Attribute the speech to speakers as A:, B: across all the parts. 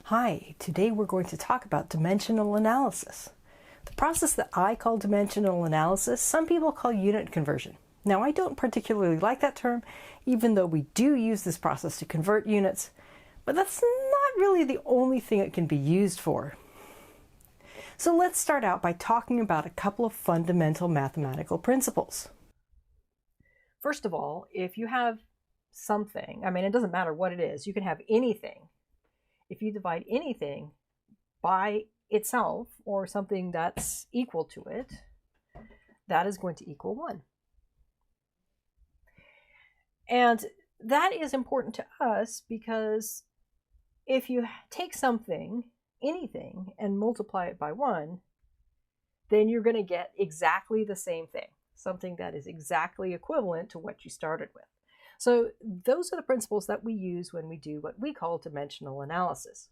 A: Hi, today we're going to talk about dimensional analysis. The process that I call dimensional analysis, some people call unit conversion. Now, I don't particularly like that term, even though we do use this process to convert units, but that's not really the only thing it can be used for. So let's start out by talking about a couple of fundamental mathematical principles. First of all, if you have something, it doesn't matter what it is, you can have anything. If you divide anything by itself or something that's equal to it, that is going to equal 1. And that is important to us because if you take something, anything, and multiply it by 1, then you're going to get exactly the same thing, something that is exactly equivalent to what you started with. So those are the principles that we use when we do what we call dimensional analysis.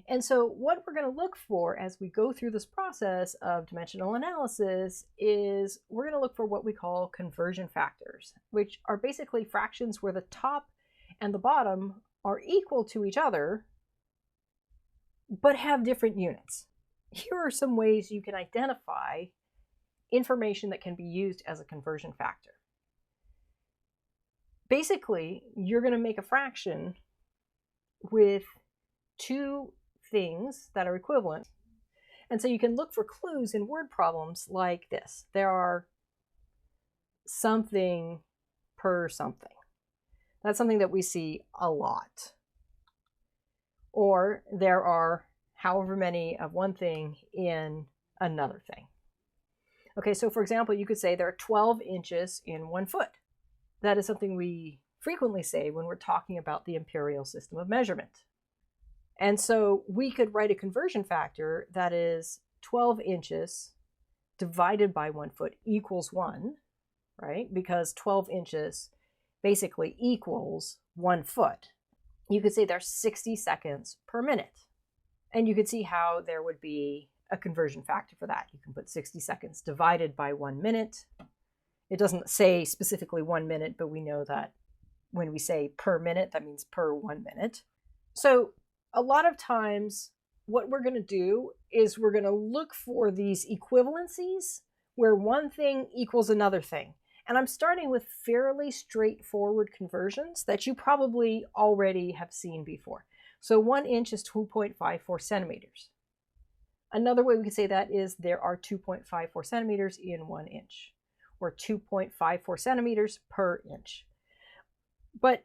A: And so what we're going to look for as we go through this process of dimensional analysis is we're going to look for what we call conversion factors, which are basically fractions where the top and the bottom are equal to each other, but have different units. Here are some ways you can identify information that can be used as a conversion factor. Basically, you're going to make a fraction with two things that are equivalent. And so you can look for clues in word problems like this. There are something per something. That's something that we see a lot. Or there are however many of one thing in another thing. Okay, so for example, you could say there are 12 inches in 1 foot. That is something we frequently say when we're talking about the imperial system of measurement. And so we could write a conversion factor that is 12 inches divided by 1 foot equals 1, right? Because 12 inches basically equals 1 foot. You could say there's 60 seconds per minute. And you could see how there would be a conversion factor for that. You can put 60 seconds divided by 1 minute. It doesn't say specifically 1 minute, but we know that when we say per minute, that means per 1 minute. So a lot of times what we're going to do is we're going to look for these equivalencies where one thing equals another thing. And I'm starting with fairly straightforward conversions that you probably already have seen before. So 1 inch is 2.54 centimeters. Another way we could say that is there are 2.54 centimeters in 1 inch. Or 2.54 centimeters per inch. But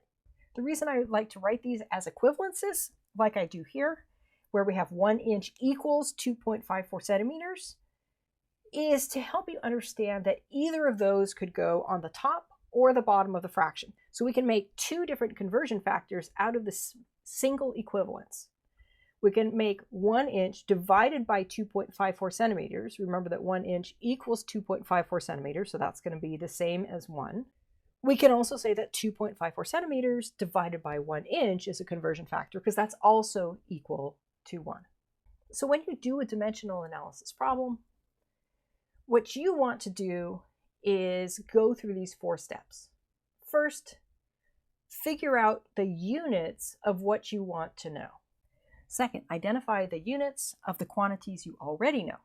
A: the reason I like to write these as equivalences, like I do here, where we have 1 inch equals 2.54 centimeters, is to help you understand that either of those could go on the top or the bottom of the fraction. So we can make two different conversion factors out of this single equivalence. We can make 1 inch divided by 2.54 centimeters. Remember that 1 inch equals 2.54 centimeters, so that's going to be the same as 1. We can also say that 2.54 centimeters divided by 1 inch is a conversion factor because that's also equal to 1. So when you do a dimensional analysis problem, what you want to do is go through these 4 steps. First, figure out the units of what you want to know. Second, identify the units of the quantities you already know.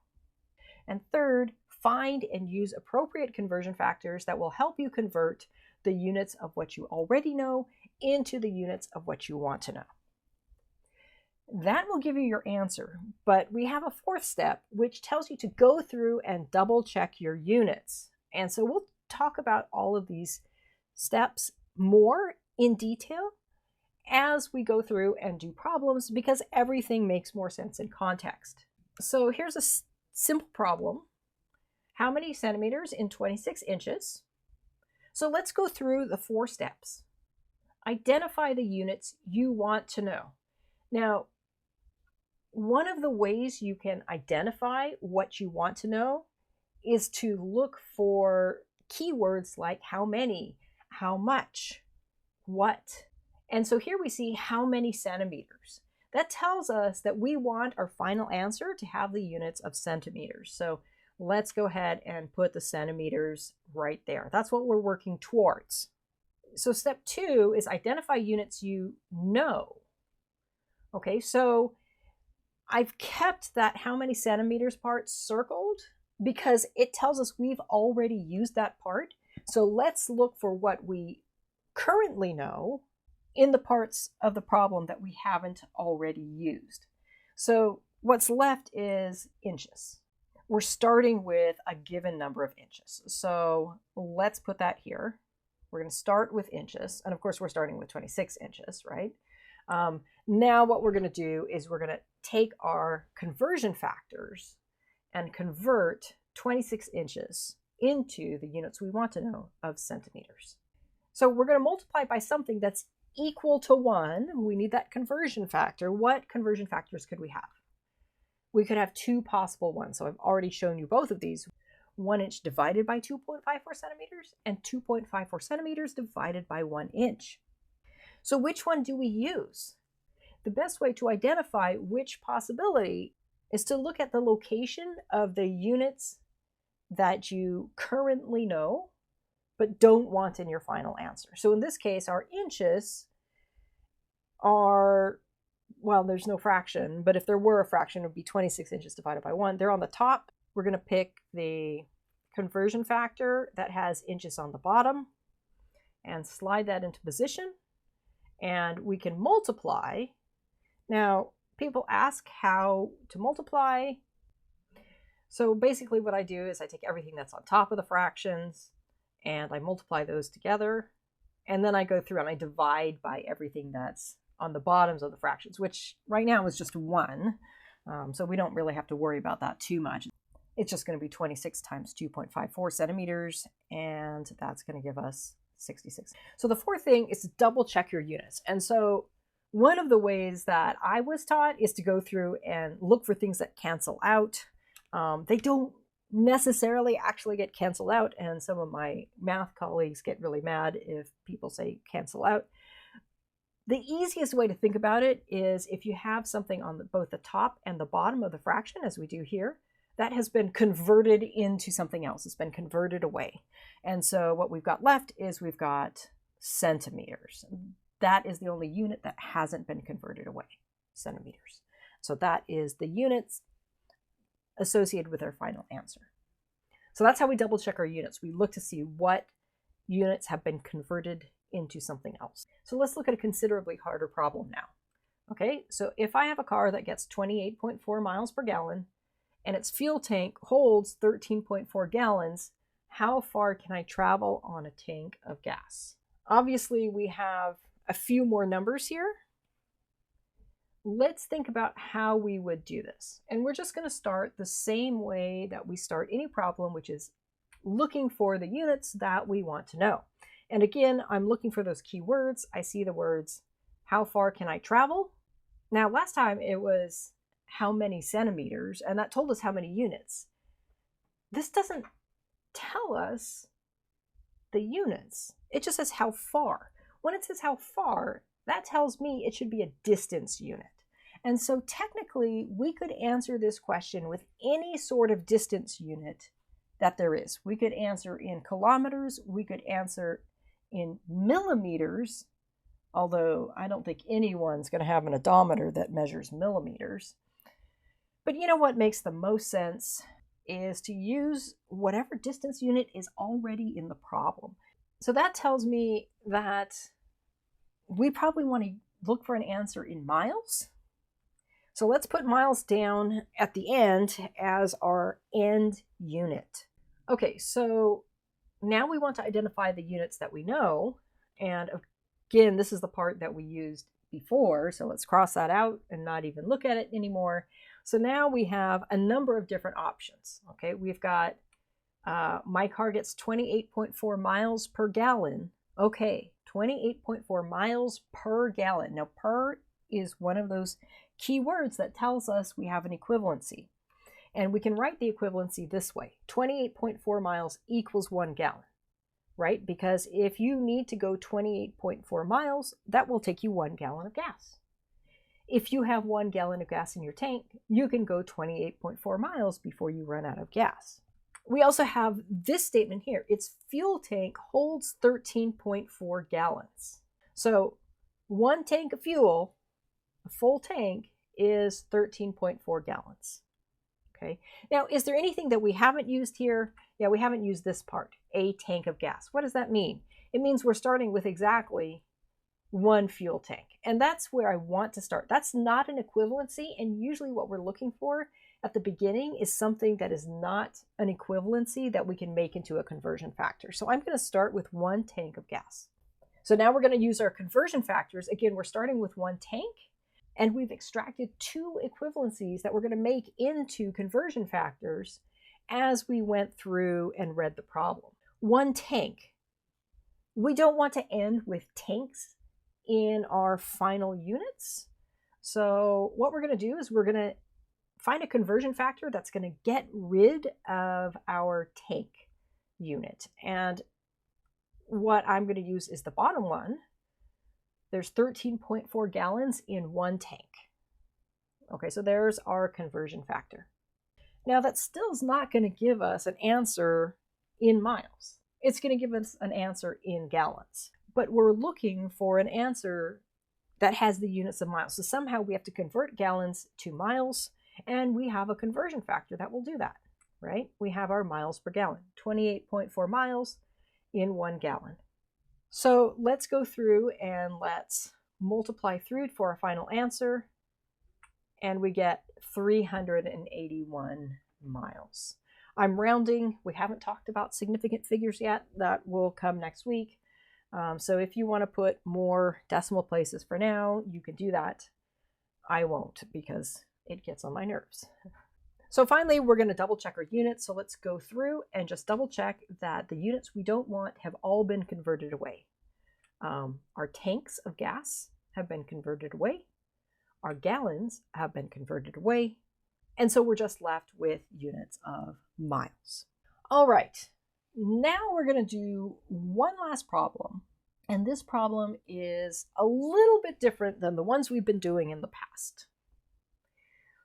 A: And third, find and use appropriate conversion factors that will help you convert the units of what you already know into the units of what you want to know. That will give you your answer, but we have a 4th step which tells you to go through and double check your units. And so we'll talk about all of these steps more in detail as we go through and do problems because everything makes more sense in context. So here's a simple problem. How many centimeters in 26 inches? So let's go through the 4 steps. Identify the units you want to know. Now, one of the ways you can identify what you want to know is to look for keywords like how many, how much, what. And so here we see how many centimeters. That tells us that we want our final answer to have the units of centimeters. So let's go ahead and put the centimeters right there. That's what we're working towards. So step 2 is identify units you know. Okay, so I've kept that how many centimeters part circled because it tells us we've already used that part. So let's look for what we currently know in the parts of the problem that we haven't already used. So what's left is inches. We're starting with a given number of inches. So let's put that here. We're going to start with inches. And of course, we're starting with 26 inches, right? Now what we're going to do is we're going to take our conversion factors and convert 26 inches into the units we want to know of centimeters. So we're going to multiply by something that's equal to 1. We need that conversion factor. What conversion factors could we have? We could have two possible ones. So I've already shown you both of these. 1 inch divided by 2.54 centimeters and 2.54 centimeters divided by 1 inch. So which one do we use? The best way to identify which possibility is to look at the location of the units that you currently know but don't want in your final answer. So in this case, our inches are, well, there's no fraction, but if there were a fraction, it would be 26 inches divided by 1. They're on the top. We're going to pick the conversion factor that has inches on the bottom and slide that into position. And we can multiply. Now, people ask how to multiply. So basically what I do is I take everything that's on top of the fractions and I multiply those together. And then I go through and I divide by everything that's on the bottoms of the fractions, which right now is just 1. So we don't really have to worry about that too much. It's just going to be 26 times 2.54 centimeters, and that's going to give us 66. So the fourth thing is to double check your units. And so one of the ways that I was taught is to go through and look for things that cancel out. They don't necessarily actually get canceled out, and some of my math colleagues get really mad if people say cancel out. The easiest way to think about it is if you have something on both the top and the bottom of the fraction, as we do here, that has been converted into something else. It's been converted away. And so what we've got left is we've got centimeters. That is the only unit that hasn't been converted away, centimeters. So that is the units associated with our final answer. So that's how we double check our units. We look to see what units have been converted into something else. So let's look at a considerably harder problem now. Okay, so if I have a car that gets 28.4 miles per gallon and its fuel tank holds 13.4 gallons, how far can I travel on a tank of gas? Obviously, we have a few more numbers here. Let's think about how we would do this. And we're just going to start the same way that we start any problem, which is looking for the units that we want to know. And again, I'm looking for those key words. I see the words, how far can I travel? Now, last time it was how many centimeters, and that told us how many units. This doesn't tell us the units. It just says how far. When it says how far, that tells me it should be a distance unit. And so technically, we could answer this question with any sort of distance unit that there is. We could answer in kilometers, we could answer in millimeters, although I don't think anyone's going to have an odometer that measures millimeters. But you know what makes the most sense is to use whatever distance unit is already in the problem. So that tells me that we probably want to look for an answer in miles. So let's put miles down at the end as our end unit. Okay, so now we want to identify the units that we know. And again, this is the part that we used before. So let's cross that out and not even look at it anymore. So now we have a number of different options. Okay, we've got my car gets 28.4 miles per gallon. Okay, 28.4 miles per gallon. Now, per is one of those key words that tells us we have an equivalency. And we can write the equivalency this way. 28.4 miles equals 1 gallon, right? Because if you need to go 28.4 miles, that will take you 1 gallon of gas. If you have 1 gallon of gas in your tank, you can go 28.4 miles before you run out of gas. We also have this statement here. Its fuel tank holds 13.4 gallons. So 1 tank of fuel, A full tank is 13.4 gallons. Okay. Now, is there anything that we haven't used here? Yeah, we haven't used this part, a tank of gas. What does that mean? It means we're starting with exactly one fuel tank. And that's where I want to start. That's not an equivalency. And usually what we're looking for at the beginning is something that is not an equivalency that we can make into a conversion factor. So I'm going to start with one tank of gas. So now we're going to use our conversion factors. Again, we're starting with one tank, and we've extracted two equivalencies that we're going to make into conversion factors as we went through and read the problem. One tank. We don't want to end with tanks in our final units. So what we're going to do is we're going to find a conversion factor that's going to get rid of our tank unit. And what I'm going to use is the bottom one. There's 13.4 gallons in one tank. Okay, so there's our conversion factor. Now that still is not going to give us an answer in miles. It's going to give us an answer in gallons. But we're looking for an answer that has the units of miles. So somehow we have to convert gallons to miles, and we have a conversion factor that will do that, right? We have our miles per gallon, 28.4 miles in 1 gallon. So let's go through and let's multiply through it for our final answer, and we get 381 miles. I'm rounding. We haven't talked about significant figures yet. That will come next week. So if you want to put more decimal places for now, you can do that. I won't, because it gets on my nerves. So finally, we're going to double check our units. So let's go through and just double check that the units we don't want have all been converted away. Our tanks of gas have been converted away. Our gallons have been converted away. And so we're just left with units of miles. All right. Now we're going to do one last problem, and this problem is a little bit different than the ones we've been doing in the past.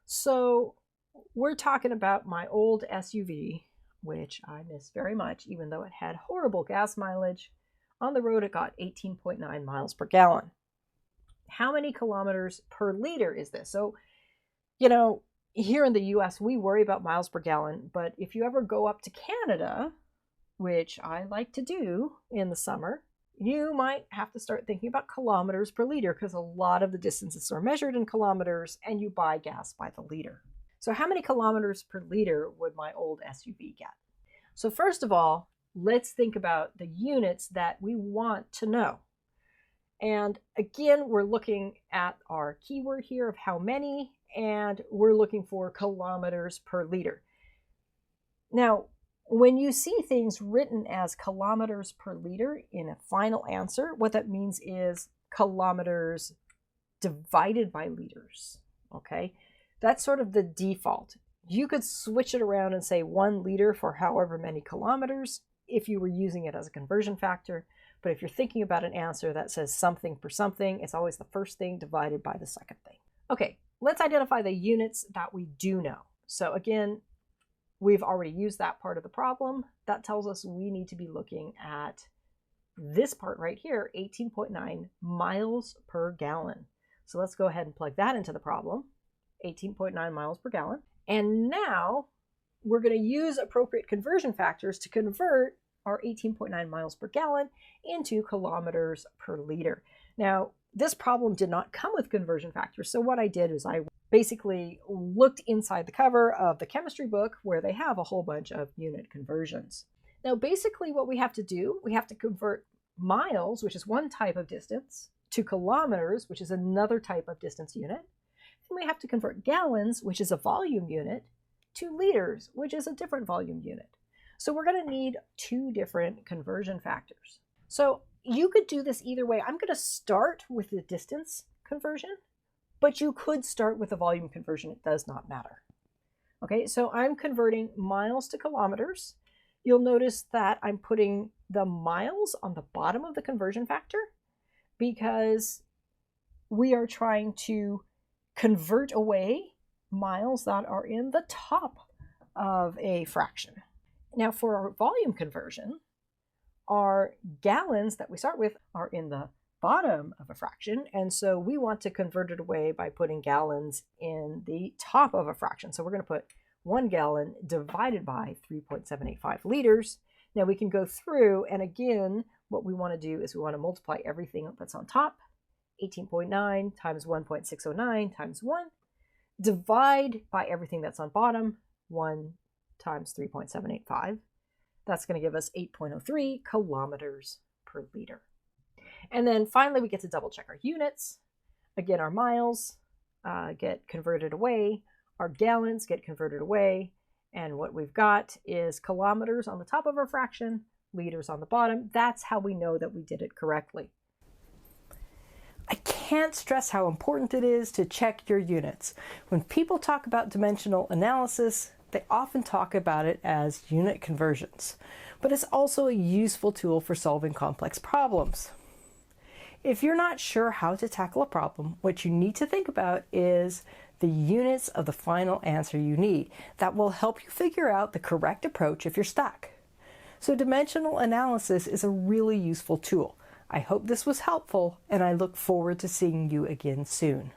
A: So we're talking about my old SUV, which I miss very much, even though it had horrible gas mileage. On the road, it got 18.9 miles per gallon. How many kilometers per liter is this? So, here in the US, we worry about miles per gallon, but if you ever go up to Canada, which I like to do in the summer, you might have to start thinking about kilometers per liter, because a lot of the distances are measured in kilometers and you buy gas by the liter. So how many kilometers per liter would my old SUV get? So first of all, let's think about the units that we want to know. And again, we're looking at our keyword here of how many, and we're looking for kilometers per liter. Now, when you see things written as kilometers per liter in a final answer, what that means is kilometers divided by liters, okay? That's sort of the default. You could switch it around and say 1 liter for however many kilometers if you were using it as a conversion factor. But if you're thinking about an answer that says something per something, it's always the first thing divided by the second thing. Okay, let's identify the units that we do know. So again, we've already used that part of the problem. That tells us we need to be looking at this part right here, 18.9 miles per gallon. So let's go ahead and plug that into the problem, 18.9 miles per gallon. And now we're going to use appropriate conversion factors to convert our 18.9 miles per gallon into kilometers per liter. Now, this problem did not come with conversion factors. So what I did is I basically looked inside the cover of the chemistry book where they have a whole bunch of unit conversions. Now, basically what we have to do, we have to convert miles, which is one type of distance, to kilometers, which is another type of distance unit. And we have to convert gallons, which is a volume unit, to liters, which is a different volume unit. So we're going to need two different conversion factors. So you could do this either way. I'm going to start with the distance conversion, but you could start with the volume conversion. It does not matter. Okay, so I'm converting miles to kilometers. You'll notice that I'm putting the miles on the bottom of the conversion factor because we are trying to convert away miles that are in the top of a fraction. Now for our volume conversion, our gallons that we start with are in the bottom of a fraction, and so we want to convert it away by putting gallons in the top of a fraction. So we're going to put 1 gallon divided by 3.785 liters. Now we can go through, and again, what we want to do is we want to multiply everything that's on top, 18.9 times 1.609 times 1, divide by everything that's on bottom, 1 times 3.785. That's going to give us 8.03 kilometers per liter. And then finally, we get to double check our units. Again, our miles get converted away, our gallons get converted away, and what we've got is kilometers on the top of our fraction, liters on the bottom. That's how we know that we did it correctly. I can't stress how important it is to check your units. When people talk about dimensional analysis, they often talk about it as unit conversions, but it's also a useful tool for solving complex problems. If you're not sure how to tackle a problem, what you need to think about is the units of the final answer you need. That will help you figure out the correct approach if you're stuck. So dimensional analysis is a really useful tool. I hope this was helpful, and I look forward to seeing you again soon.